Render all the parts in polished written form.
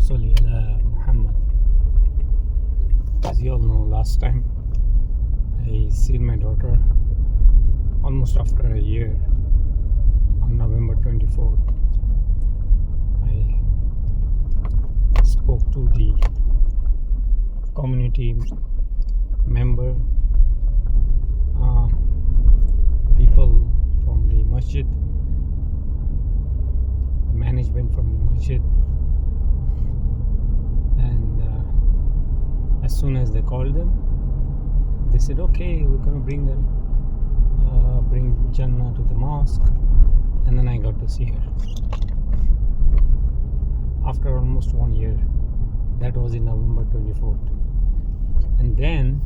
Salli ala Muhammad. As you all know, last time I seen my daughter almost after a year on November 24th. I spoke to the community member, people from the masjid, the management from the masjid, and as soon as they called them, they said, okay, we're going to bring Jannah to the mosque. And then I got to see her after almost 1 year. That was in November 24th. And then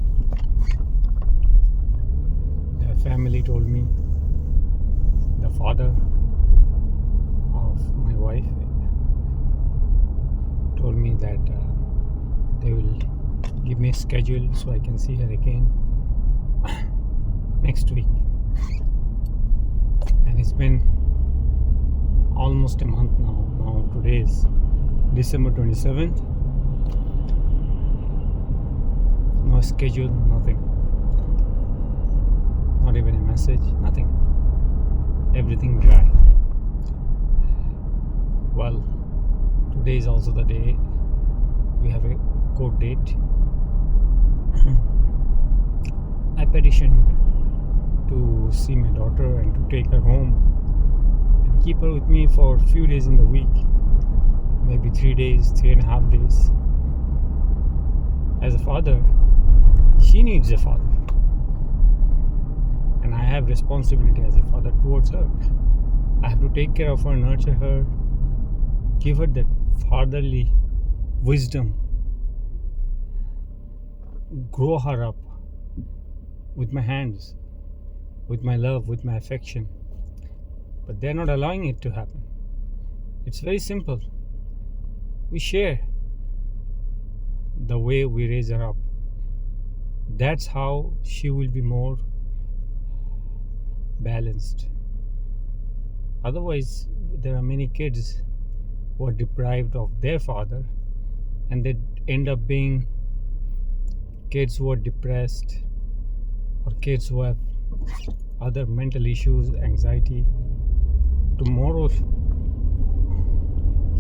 the family told me, the father of my wife told me that they will give me a schedule so I can see her again next week. And it's been almost a month now. Now today is December 27th. No schedule, nothing. Not even a message, nothing. Everything dry. Well, today is also the day we have a court date. I petitioned to see my daughter and to take her home and keep her with me for a few days in the week, maybe 3 days, 3.5 days. As a father, she needs a father, and I have responsibility as a father towards her. I have to take care of her, nurture her, give her that fatherly wisdom, grow her up with my hands, with my love, with my affection. But they're not allowing it to happen. It's very simple. We share the way we raise her up. That's how she will be more balanced. Otherwise, there are many kids who are deprived of their father, and they end up being kids who are depressed, or kids who have other mental issues, anxiety. Tomorrow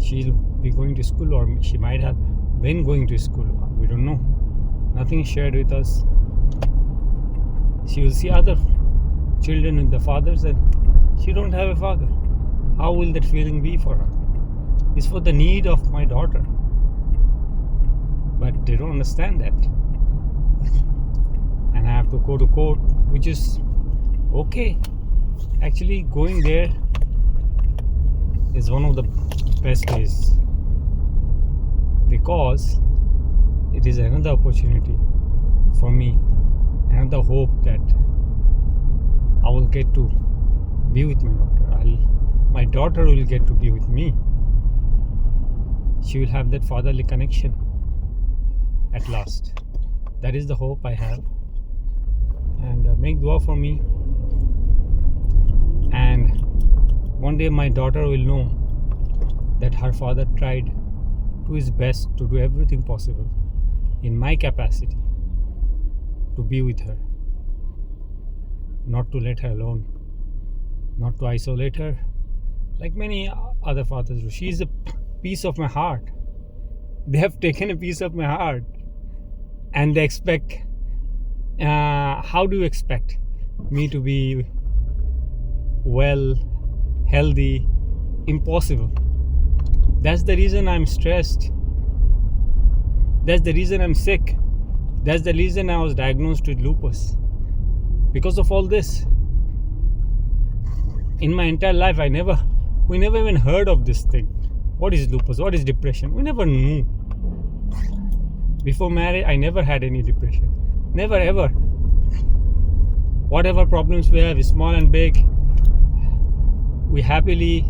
she'll be going to school, or she might have been going to school. We don't know. Nothing is shared with us. She will see other children with the fathers, and she don't have a father. How will that feeling be for her? It's for the need of my daughter. But they don't understand that. And I have to go to court, which is okay. Actually, going there is one of the best days, because it is another opportunity for me, another hope that I will get to be with my daughter. My daughter will get to be with me. She will have that fatherly connection at last. That is the hope I have. And make dua for me. And one day my daughter will know that her father tried to his best to do everything possible in my capacity to be with her, not to let her alone, not to isolate her like many other fathers do. She is a piece of my heart. They have taken a piece of my heart, and they expect, how do you expect me to be well, healthy? Impossible. That's the reason I'm stressed. That's the reason I'm sick. That's the reason I was diagnosed with lupus. Because of all this. In my entire life, we never even heard of this thing. What is lupus? What is depression? We never knew. Before marriage, I never had any depression. Never ever. Whatever problems we have, small and big, we happily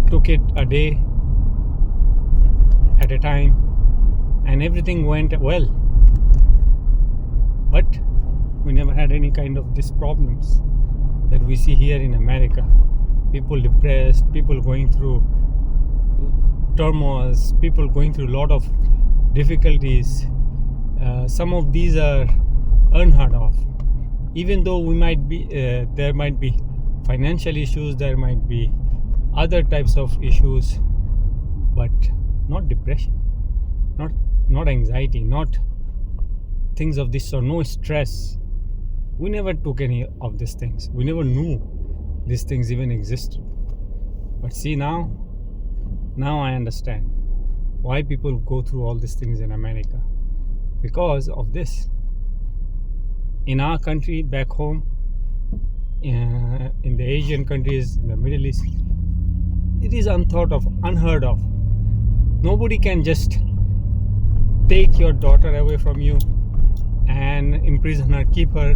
took it a day at a time, and everything went well. But we never had any kind of these problems that we see here in America. People depressed, people going through turmoils, people going through a lot of difficulties. Some of these are unheard of. Even though we might be, there might be financial issues, there might be other types of issues, but not depression, not anxiety, not things of this sort, no stress. We never took any of these things. We never knew these things even existed. But see, now I understand why people go through all these things in America. Because of this. In our country, back home, in the Asian countries, in the Middle East, it is unthought of, unheard of. Nobody can just take your daughter away from you and imprison her, keep her,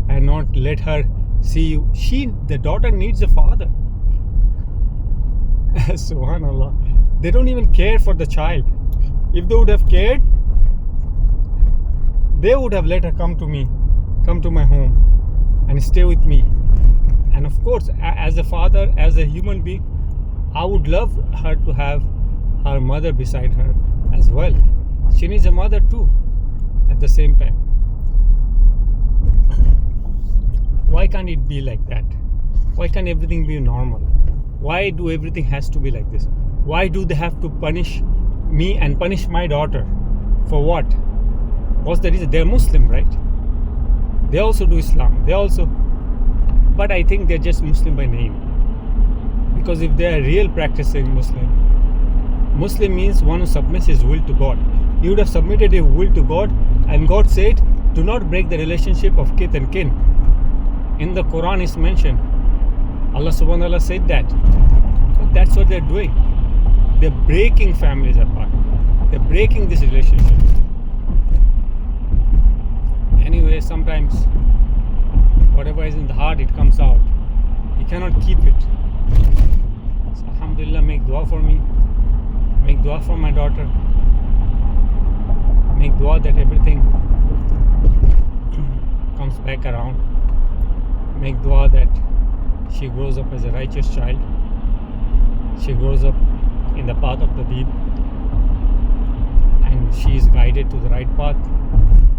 and not let her see you. The daughter needs a father. Subhanallah. They don't even care for the child. If they would have cared, they would have let her come to my home and stay with me. And of course, as a father, as a human being, I would love her to have her mother beside her as well. She needs a mother too at the same time. Why can't it be like that? Why can't everything be normal? Why do everything has to be like this? Why do they have to punish me and punish my daughter? For what? What's the reason? They're Muslim, right? They also do Islam. But I think they're just Muslim by name. Because if they're real practicing Muslim means one who submits his will to God. He would have submitted his will to God, and God said, do not break the relationship of kith and kin. In the Quran is mentioned. Allah subhanahu wa ta'ala said that. But that's what they're doing. They're breaking families apart. They're breaking this relationship. Anyway, sometimes whatever is in the heart, it comes out. You cannot keep it. So alhamdulillah, make dua for me. Make dua for my daughter. Make dua that everything comes back around. Make dua that she grows up as a righteous child. She grows up in the path of the Deen, and she is guided to the right path,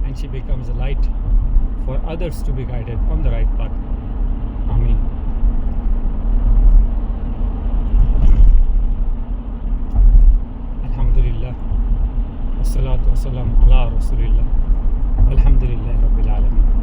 and she becomes a light for others to be guided on the right path. Ameen. Alhamdulillah. Wassalatu wassalamu ala Rasulillah. Alhamdulillah Rabbil Alameen.